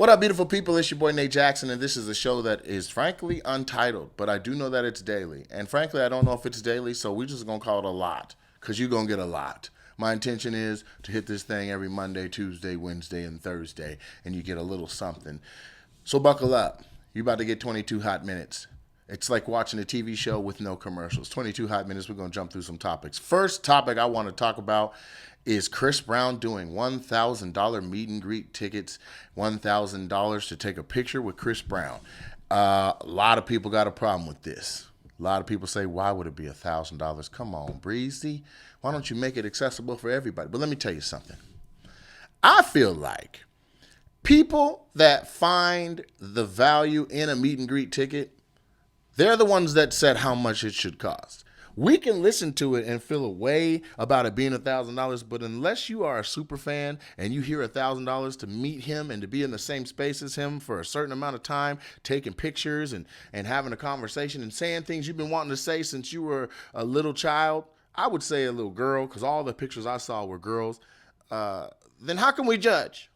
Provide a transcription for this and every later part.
What up, beautiful people? It's your boy Nate Jackson, and this is a show that is frankly untitled, but I do know that it's daily. And frankly, I don't know if it's daily, so we're just going to call it a lot, because you're going to get a lot. My intention is to hit this thing every Monday, Tuesday, Wednesday, and Thursday, and you get a little something. So buckle up. You're about to get 22 hot minutes. It's like watching a TV show with no commercials. 22 hot minutes, we're going to jump through some topics. First topic I want to talk about is Chris Brown doing $1,000 meet and greet tickets, $1,000 to take a picture with Chris Brown. A lot of people got a problem with this. A lot of people say, why would it be $1,000? Come on, Breezy. Why don't you make it accessible for everybody? But let me tell you something. I feel like people that find the value in a meet and greet ticket, they're the ones that said how much it should cost. We can listen to it and feel a way about it being $1,000, but unless you are a super fan and you hear $1,000 to meet him and to be in the same space as him for a certain amount of time, taking pictures and having a conversation and saying things you've been wanting to say since you were a little child, I would say a little girl, because all the pictures I saw were girls, then how can we judge?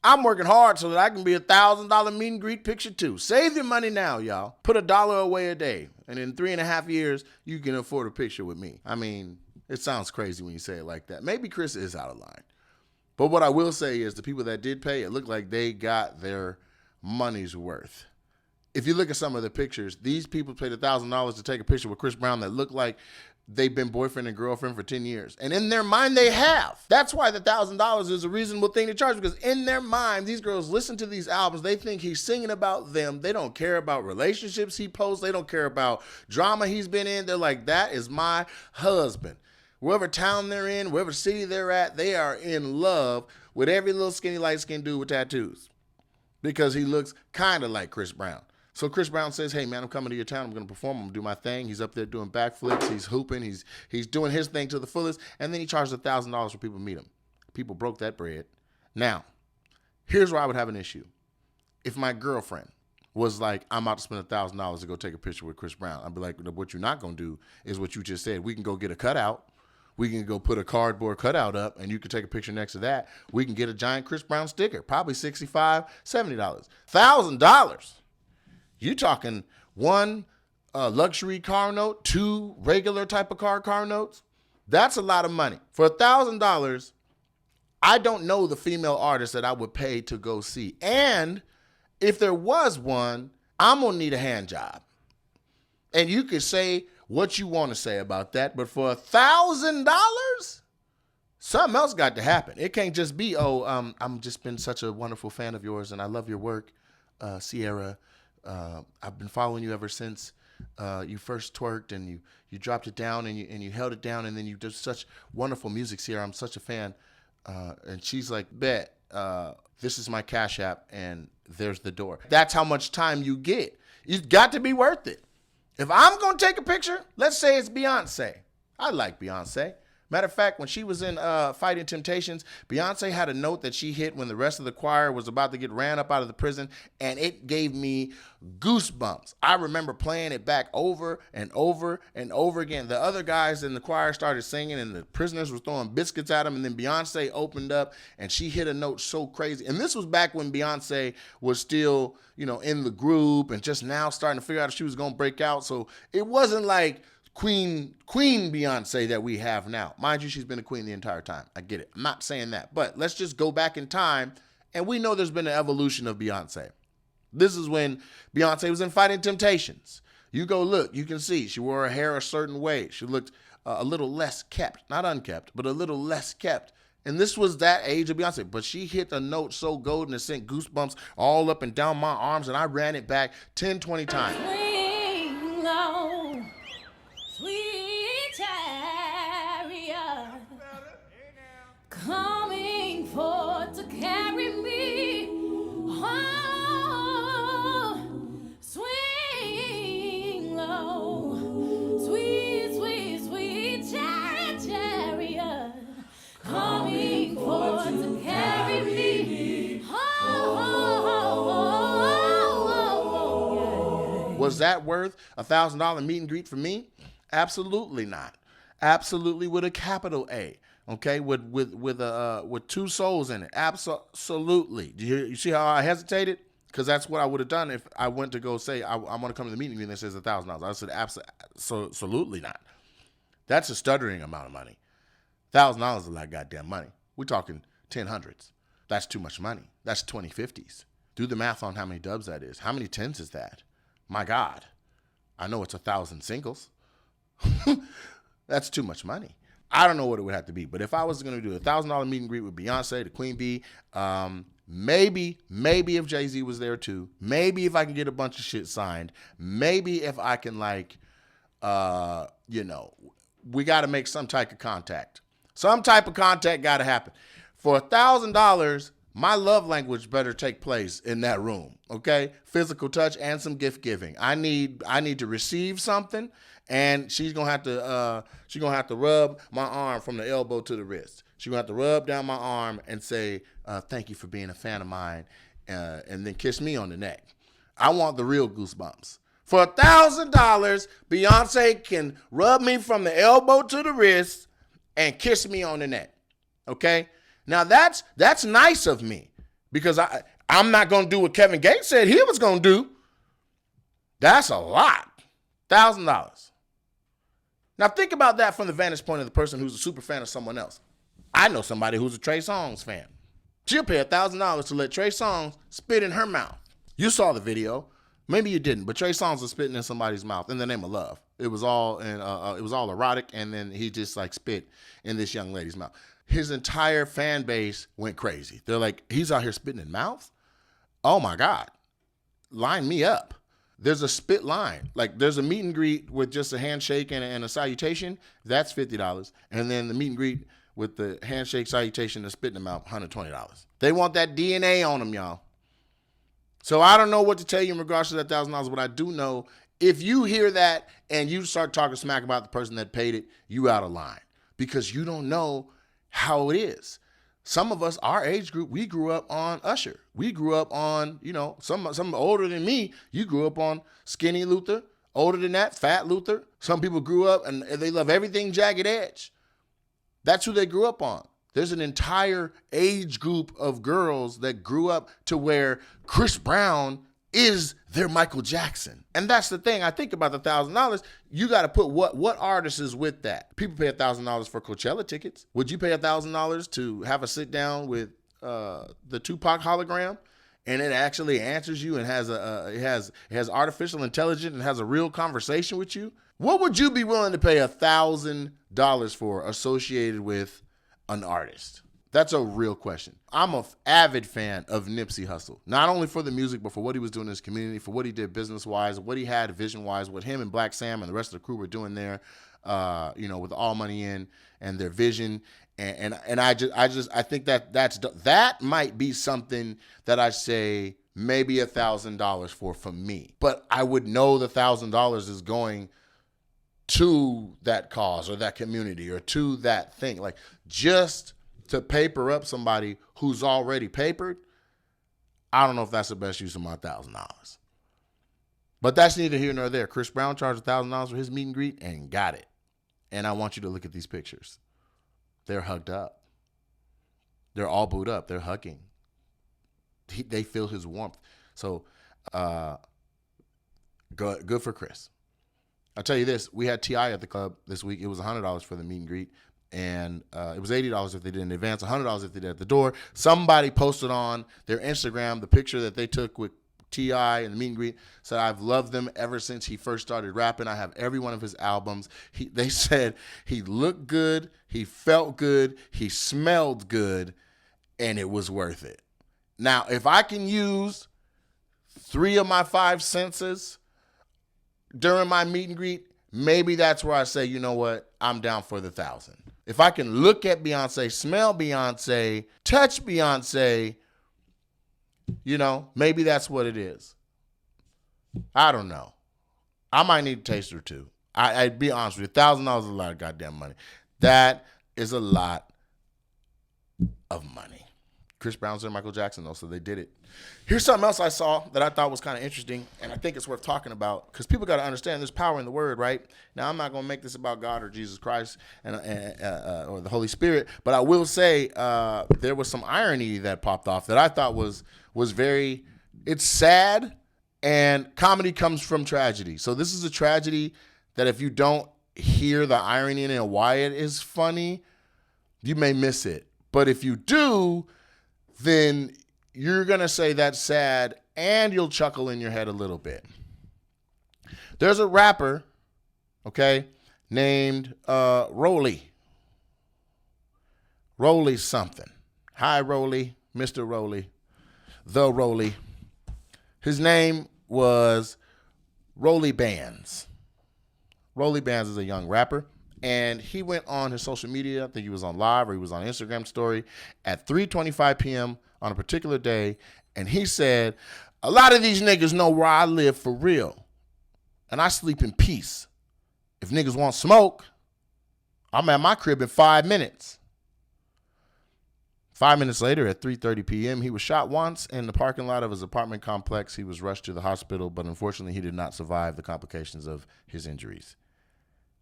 I'm working hard so that I can be $1,000 meet and greet picture too. Save your money now, y'all. Put $1 away a day. And in 3.5 years, you can afford a picture with me. I mean, it sounds crazy when you say it like that. Maybe Chris is out of line. But what I will say is the people that did pay, it looked like they got their money's worth. If you look at some of the pictures, these people paid $1,000 to take a picture with Chris Brown that looked like they've been boyfriend and girlfriend for 10 years. And in their mind, they have. That's why the $1,000 is a reasonable thing to charge, because in their mind, these girls listen to these albums. They think he's singing about them. They don't care about relationships he posts. They don't care about drama he's been in. They're like, that is my husband. Wherever town they're in, wherever city they're at, they are in love with every little skinny light-skinned dude with tattoos, because he looks kind of like Chris Brown. So Chris Brown says, hey, man, I'm coming to your town. I'm going to perform. I'm going to do my thing. He's up there doing backflips. He's hooping. He's doing his thing to the fullest. And then he charges $1,000 for people to meet him. People broke that bread. Now, here's where I would have an issue. If my girlfriend was like, I'm about to spend $1,000 to go take a picture with Chris Brown, I'd be like, what you're not going to do is what you just said. We can go get a cutout. We can go put a cardboard cutout up, and you can take a picture next to that. We can get a giant Chris Brown sticker, probably $65, $70. $1,000. You talking one luxury car note, two regular type of car notes? That's a lot of money. For $1,000, I don't know the female artist that I would pay to go see. And if there was one, I'm going to need a hand job. And you could say what you want to say about that, but for $1,000, something else got to happen. It can't just be, I'm just been such a wonderful fan of yours and I love your work, Sierra. I've been following you ever since you first twerked and you dropped it down and you held it down, and then you did such wonderful music, Sierra. I'm such a fan. And she's like, bet, this is my Cash App and there's the door. That's how much time you get. You've got to be worth it. If I'm going to take a picture, let's say it's Beyonce. I like Beyonce. Matter of fact, when she was in Fighting Temptations, Beyonce had a note that she hit when the rest of the choir was about to get ran up out of the prison, and it gave me goosebumps. I remember playing it back over and over and over again. The other guys in the choir started singing, and the prisoners were throwing biscuits at them, and then Beyonce opened up, and she hit a note so crazy. And this was back when Beyonce was still, in the group and just now starting to figure out if she was going to break out. So it wasn't like Queen Beyonce that we have now. Mind you, she's been a queen the entire time. I get it. I'm not saying that. But let's just go back in time, and we know there's been an evolution of Beyonce. This is when Beyonce was in Fighting Temptations. You go look, you can see she wore her hair a certain way. She looked a little less kept. Not unkept, but a little less kept. And this was that age of Beyonce. But she hit a note so golden it sent goosebumps all up and down my arms, and I ran it back 10, 20 times. Swing low. Sweet chariot, coming forth to carry me home. Swing low, sweet, sweet, sweet chariot, coming forth to carry me home. Was that worth $1,000 meet and greet for me? Absolutely not. Absolutely with a capital A. Okay, with two souls in it. Absolutely. You see how I hesitated? Because that's what I would have done if I went to go say I want to come to the meeting and it says $1,000. I said absolutely not. That's a stuttering amount of money. $1,000 is a lot of goddamn money. We're talking 10 hundreds. That's too much money. That's 2050s. Do the math on how many dubs that is. How many tens is that? My God. I know it's 1,000 singles. That's too much money. I don't know what it would have to be, but if I was going to do $1,000 meet and greet with Beyonce, the Queen Bee, maybe if Jay-Z was there too, maybe if I can get a bunch of shit signed, maybe if I can we got to make some type of contact. Some type of contact got to happen. For $1,000, my love language better take place in that room, okay? Physical touch and some gift giving. I need to receive something, and she's gonna have to rub my arm from the elbow to the wrist. She's gonna have to rub down my arm and say, "Thank you for being a fan of mine," and then kiss me on the neck. I want the real goosebumps. For $1,000, Beyonce can rub me from the elbow to the wrist and kiss me on the neck. Okay? Now that's nice of me because I'm not going to do what Kevin Gates said he was going to do. That's a lot. $1,000. Now think about that from the vantage point of the person who's a super fan of someone else. I know somebody who's a Trey Songz fan. She'll pay $1,000 to let Trey Songz spit in her mouth. You saw the video. Maybe you didn't, but Trey Songz was spitting in somebody's mouth in the name of love. It was all erotic, and then he just spit in this young lady's mouth. His entire fan base went crazy. They're like, he's out here spitting in mouths? Oh my God. Line me up. There's a spit line. There's a meet and greet with just a handshake and a salutation. That's $50. And then the meet and greet with the handshake, salutation, and spit in the mouth, $120. They want that DNA on them, y'all. So I don't know what to tell you in regards to that $1,000, but I do know if you hear that and you start talking smack about the person that paid it, you out of line because you don't know how it is. Some of us, our age group, we grew up on Usher. We grew up on, some older than me, you grew up on Skinny Luther. Older than that, Fat Luther. Some people grew up and they love everything Jagged Edge. That's who they grew up on. There's an entire age group of girls that grew up to where Chris Brown is their Michael Jackson. And that's the thing. I think about the $1,000. You got to put what artist is with that. People pay $1,000 for Coachella tickets. Would you pay $1,000 to have a sit down with the Tupac hologram, and it actually answers you and it has artificial intelligence and has a real conversation with you? What would you be willing to pay $1,000 for associated with an artist? That's a real question. I'm an avid fan of Nipsey Hussle, not only for the music, but for what he was doing in his community, for what he did business-wise, what he had vision-wise, what him and Black Sam and the rest of the crew were doing there, with All Money In and their vision. And I think that might be something that I say maybe $1,000 for me. But I would know the $1,000 is going to that cause or that community or to that thing. Just to paper up somebody who's already papered, I don't know if that's the best use of my $1,000. But that's neither here nor there. Chris Brown charged $1,000 for his meet and greet and got it. And I want you to look at these pictures. They're hugged up. They're all booed up. They're hugging. They feel his warmth. So good for Chris. I'll tell you this. We had T.I. at the club this week. It was $100 for the meet and greet. And it was $80 if they did in advance, $100 if they did at the door. Somebody posted on their Instagram the picture that they took with T.I. and the meet and greet. Said, I've loved them ever since he first started rapping. I have every one of his albums. They said he looked good, he felt good, he smelled good, and it was worth it. Now, if I can use 3 of my 5 senses during my meet and greet, maybe that's where I say, you know what, I'm down for the $1,000. If I can look at Beyonce, smell Beyonce, touch Beyonce, maybe that's what it is. I don't know. I might need a taste or two. I'd be honest with you. $1,000 is a lot of goddamn money. That is a lot of money. Chris Brown's there, Michael Jackson, though, so they did it. Here's something else I saw that I thought was kind of interesting, and I think it's worth talking about, because people got to understand there's power in the word, right? Now, I'm not going to make this about God or Jesus Christ or the Holy Spirit, but I will say there was some irony that popped off that I thought was very, it's sad, and comedy comes from tragedy. So this is a tragedy that if you don't hear the irony in it and why it is funny, you may miss it. But if you do, then you're going to say that's sad, and you'll chuckle in your head a little bit. There's a rapper, okay, named Rolle. Rolle something. Hi, Rolle, Mr. Rolle, the Rolle. His name was Rolle Bands. Rolle Bands is a young rapper. And he went on his social media, I think he was on live or he was on Instagram story at 3:25 p.m. on a particular day. And he said, a lot of these niggas know where I live for real. And I sleep in peace. If niggas want smoke, I'm at my crib in 5 minutes. 5 minutes later at 3:30 p.m., he was shot once in the parking lot of his apartment complex. He was rushed to the hospital, but unfortunately he did not survive the complications of his injuries.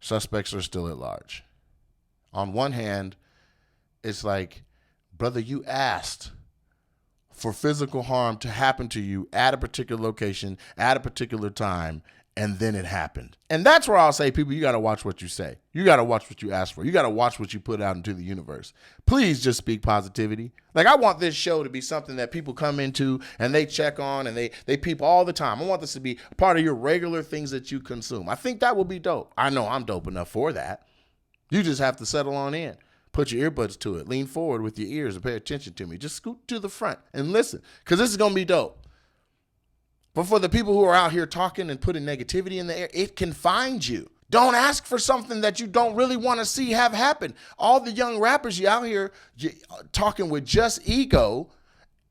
Suspects are still at large. On one hand, it's like, brother, you asked for physical harm to happen to you at a particular location, at a particular time, and then it happened. And that's where I'll say, people, you got to watch what you say. You got to watch what you ask for. You got to watch what you put out into the universe. Please just speak positivity. Like, I want this show to be something that people come into and they check on and they peep all the time. I want this to be a part of your regular things that you consume. I think that will be dope. I know I'm dope enough for that. You just have to settle on in. Put your earbuds to it. Lean forward with your ears and pay attention to me. Just scoot to the front and listen, because this is going to be dope. But for the people who are out here talking and putting negativity in the air, it can find you. Don't ask for something that you don't really want to see have happen. All the young rappers you out here talking with just ego,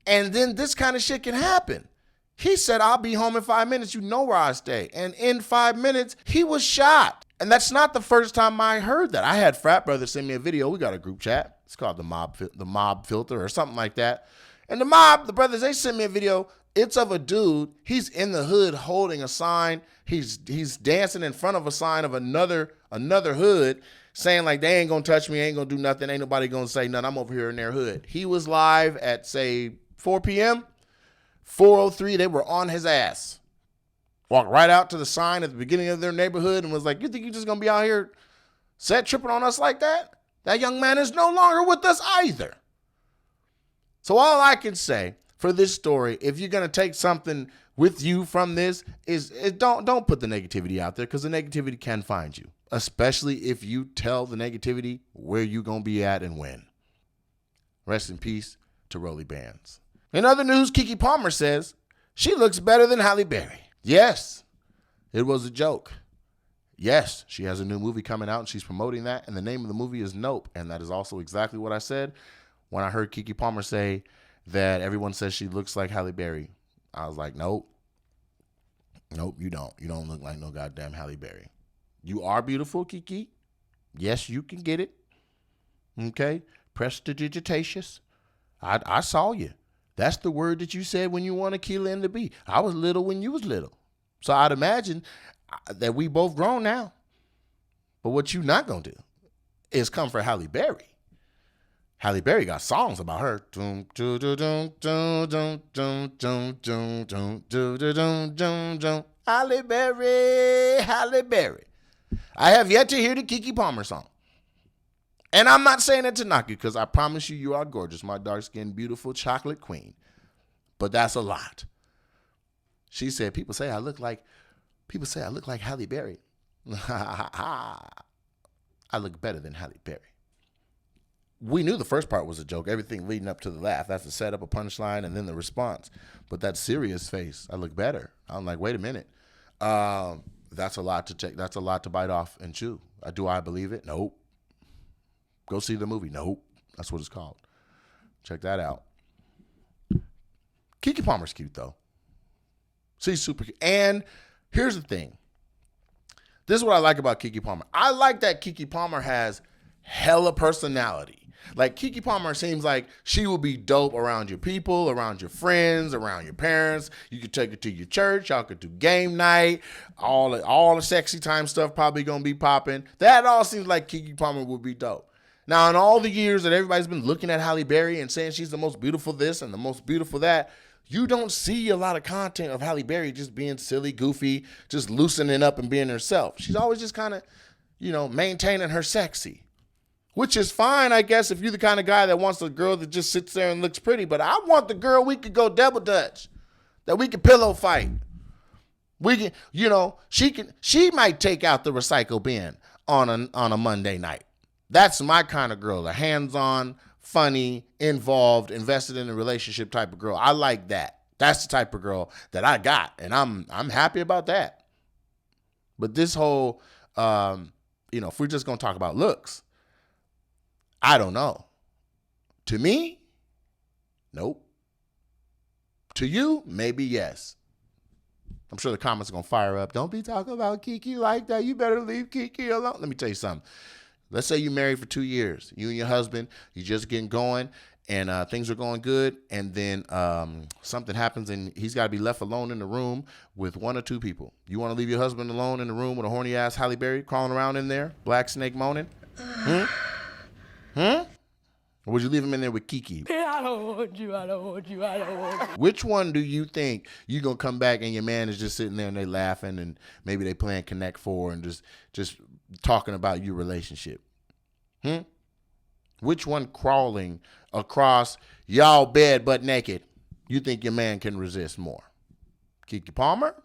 and then this kind of shit can happen. He said, I'll be home in 5 minutes. You know where I stay. And in 5 minutes, he was shot. And that's not the first time I heard that. I had frat brothers send me a video. We got a group chat. It's called the mob filter or something like that. And the brothers, they sent me a video. It's of a dude. He's in the hood holding a sign. He's dancing in front of a sign of another hood, saying like, they ain't gonna touch me, ain't gonna do nothing, ain't nobody gonna say nothing. I'm over here in their hood. He was live at say 4 p.m. 4:03, they were on his ass. Walked right out to the sign at the beginning of their neighborhood and was like, you think you're just gonna be out here set tripping on us like that? That young man is no longer with us either. So all I can say for this story, if you're gonna take something with you from this, is don't put the negativity out there, because the negativity can find you, especially if you tell the negativity where you gonna be at and when. Rest in peace to Rolle Bands. In other news, Keke Palmer says she looks better than Halle Berry. Yes, it was a joke. Yes, she has a new movie coming out and she's promoting that, and the name of the movie is Nope, and that is also exactly what I said when I heard Keke Palmer say that everyone says she looks like Halle Berry. I was like, nope. Nope, you don't. You don't look like no goddamn Halle Berry. You are beautiful, Keke. Yes, you can get it. Okay? Prestidigitacious. I saw you. That's the word that you said when you wanted Keelan to be. I was little when you was little. So I'd imagine that we both grown now. But what you not going to do is come for Halle Berry. Halle Berry got songs about her. Halle Berry, Halle Berry. I have yet to hear the Keke Palmer song. And I'm not saying it to knock you, because I promise you are gorgeous, my dark-skinned, beautiful chocolate queen. But that's a lot. She said, people say I look like Halle Berry. I look better than Halle Berry. We knew the first part was a joke. Everything leading up to the laugh. That's the setup, a punchline, and then the response. But that serious face, I look better. I'm like, wait a minute. That's a lot to take. That's a lot to bite off and chew. Do I believe it? Nope. Go see the movie. Nope. That's what it's called. Check that out. Keke Palmer's cute, though. She's super cute. And here's the thing. This is what I like about Keke Palmer. I like that Keke Palmer has hella personality. Like Keke Palmer seems like she will be dope around your people, around your friends, around your parents. You could take her to your church. Y'all could do game night. All the sexy time stuff probably gonna be popping. That all seems like Keke Palmer would be dope. Now, in all the years that everybody's been looking at Halle Berry and saying she's the most beautiful this and the most beautiful that, you don't see a lot of content of Halle Berry just being silly, goofy, just loosening up and being herself. She's always just kind of, maintaining her sexy, which is fine, I guess, if you're the kind of guy that wants a girl that just sits there and looks pretty. But I want the girl we could go double dutch, that we could pillow fight. We can, she might take out the recycle bin on a Monday night. That's my kind of girl, a hands-on, funny, involved, invested in a relationship type of girl. I like that. That's the type of girl that I got, and I'm happy about that. But this whole, if we're just gonna talk about looks, I don't know. To me, nope. To you, maybe yes. I'm sure the comments are gonna fire up. Don't be talking about Keke like that. You better leave Keke alone. Let me tell you something. Let's say you're married for 2 years. You and your husband, you're just getting going, and things are going good, and then something happens, and he's got to be left alone in the room with 1 or 2 people. You want to leave your husband alone in the room with a horny-ass Halle Berry crawling around in there, black snake moaning? Or would you leave him in there with Keke? I don't want you, I don't want you, I don't want you. Which one do you think you're going to come back and your man is just sitting there and they laughing and maybe they playing Connect 4 and just talking about your relationship? Which one crawling across y'all bed butt naked you think your man can resist more? Keke Palmer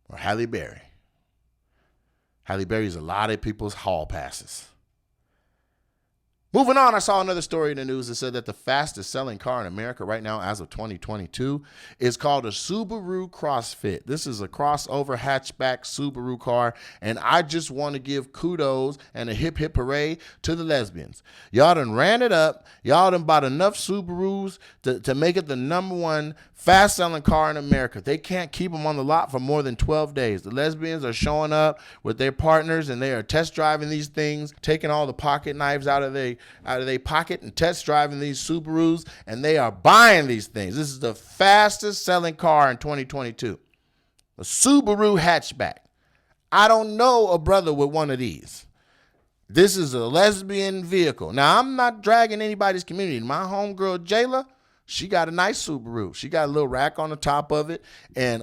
or Halle Berry? Halle Berry's a lot of people's hall passes. Moving on, I saw another story in the news that said that the fastest selling car in America right now as of 2022 is called a Subaru CrossFit. This is a crossover hatchback Subaru car, and I just want to give kudos and a hip hip hooray to the lesbians. Y'all done ran it up. Y'all done bought enough Subarus to make it the #1 fast selling car in America. They can't keep them on the lot for more than 12 days. The lesbians are showing up with their partners and they are test driving these things, taking all the pocket knives out of their pocket and test driving these Subarus, and they are buying these things. This is the fastest selling car in 2022. A Subaru hatchback. I don't know a brother with one of these. This is a lesbian vehicle. Now, I'm not dragging anybody's community. My homegirl, Jayla, she got a nice Subaru. She got a little rack on the top of it. And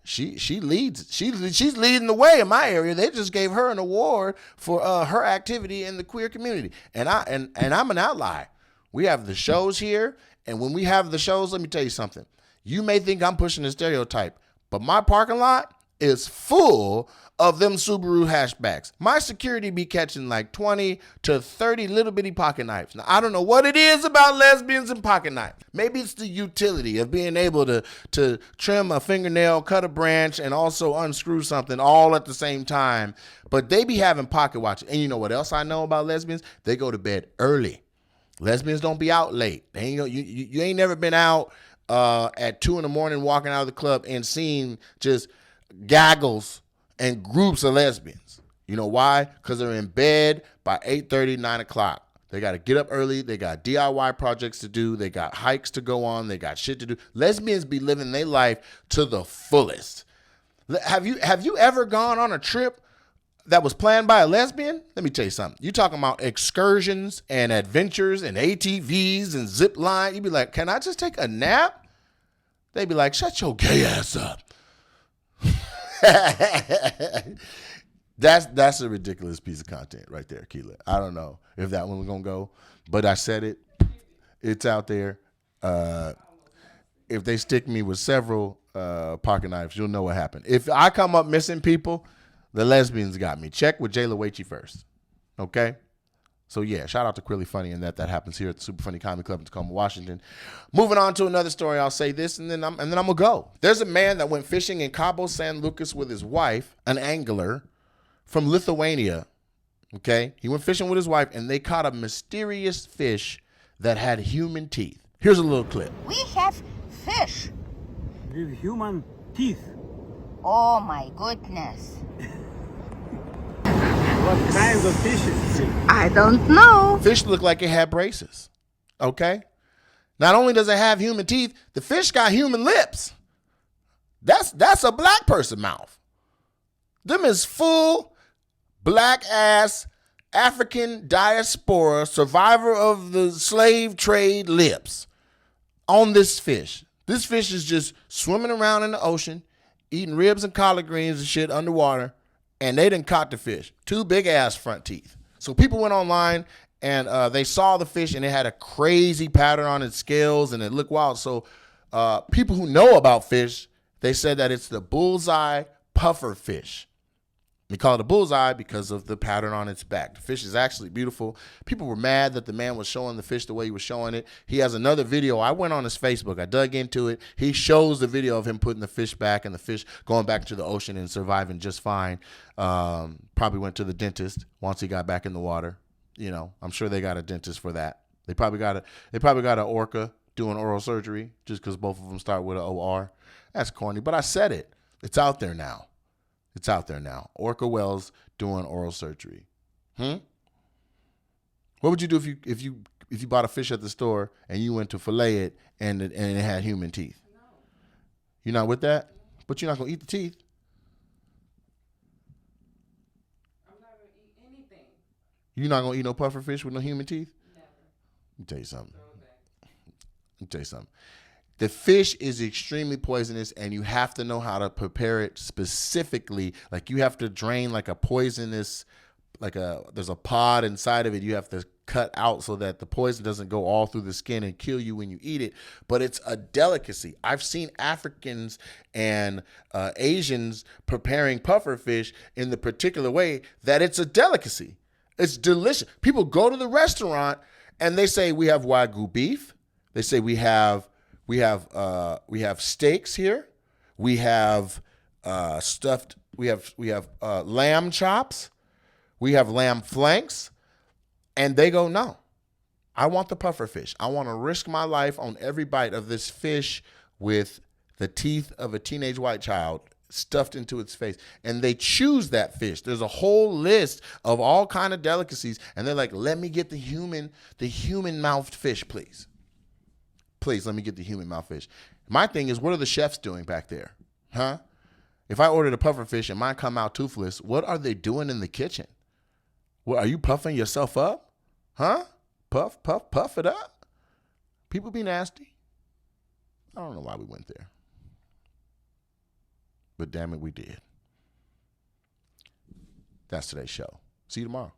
she leads. She's leading the way in my area. They just gave her an award for her activity in the queer community. And I'm an outlier. We have the shows here. And when we have the shows, let me tell you something. You may think I'm pushing a stereotype, but my parking lot is full of them Subaru hatchbacks. My security be catching like 20 to 30 little bitty pocket knives. Now, I don't know what it is about lesbians and pocket knives. Maybe it's the utility of being able to trim a fingernail, cut a branch, and also unscrew something all at the same time. But they be having pocket watches. And you know what else I know about lesbians? They go to bed early. Lesbians don't be out late. You ain't never been out at 2 a.m. walking out of the club and seeing just gaggles and groups of lesbians. You know why? Because they're in bed by 8:30, 9 o'clock. They got to get up early. They got DIY projects to do. They got hikes to go on. They got shit to do. Lesbians be living their life to the fullest. Have you ever gone on a trip that was planned by a lesbian? Let me tell you something. You talking about excursions and adventures and ATVs and zip line. You be like, can I just take a nap? They be like, shut your gay ass up. That's a ridiculous piece of content right there, Keela. I don't know if that one was gonna go, but I said it. It's out there. If they stick me with several pocket knives, you'll know what happened. If I come up missing people, the lesbians got me. Check with Jayla Waitche first. Okay? So yeah, shout out to Quilly Funny and that happens here at the Super Funny Comedy Club in Tacoma, Washington. Moving on to another story, I'll say this and then I'm gonna go. There's a man that went fishing in Cabo San Lucas with his wife, an angler from Lithuania. Okay, he went fishing with his wife and they caught a mysterious fish that had human teeth. Here's a little clip. We have fish. With human teeth. Oh my goodness. What kinds of fishes? I don't know. Fish looked like it had braces. Okay? Not only does it have human teeth, the fish got human lips. That's a black person mouth. Them is full black ass African diaspora survivor of the slave trade lips on this fish. This fish is just swimming around in the ocean, eating ribs and collard greens and shit underwater, and they done caught the fish. 2 big ass front teeth. So people went online and they saw the fish and it had a crazy pattern on its scales and it looked wild. So people who know about fish, they said that it's the bullseye puffer fish. We call it a bullseye because of the pattern on its back. The fish is actually beautiful. People were mad that the man was showing the fish the way he was showing it. He has another video. I went on his Facebook. I dug into it. He shows the video of him putting the fish back and the fish going back to the ocean and surviving just fine. Probably went to the dentist once he got back in the water. You know, I'm sure they got a dentist for that. They probably got an orca doing oral surgery just because both of them start with an OR. That's corny, but I said it. It's out there now. It's out there now. Orca whales doing oral surgery. What would you do if you bought a fish at the store and you went to fillet it and it had human teeth? No. You're not with that? But you're not gonna eat the teeth. I'm not gonna eat anything. You're not gonna eat no puffer fish with no human teeth? Never. Let me tell you something. The fish is extremely poisonous, and you have to know how to prepare it specifically. Like you have to drain like a poisonous, there's a pod inside of it. You have to cut out so that the poison doesn't go all through the skin and kill you when you eat it. But it's a delicacy. I've seen Africans and Asians preparing puffer fish in the particular way that it's a delicacy. It's delicious. People go to the restaurant and they say we have Wagyu beef. They say we have steaks here. We have stuffed. We have lamb chops. We have lamb flanks, and they go, no, I want the puffer fish. I want to risk my life on every bite of this fish with the teeth of a teenage white child stuffed into its face. And they choose that fish. There's a whole list of all kind of delicacies, and they're like, let me get the human mouthed fish, please. Please, let me get the human mouth fish. My thing is, what are the chefs doing back there? Huh? If I ordered a puffer fish and mine come out toothless, what are they doing in the kitchen? What, are you puffing yourself up? Huh? Puff it up? People be nasty. I don't know why we went there. But damn it, we did. That's today's show. See you tomorrow.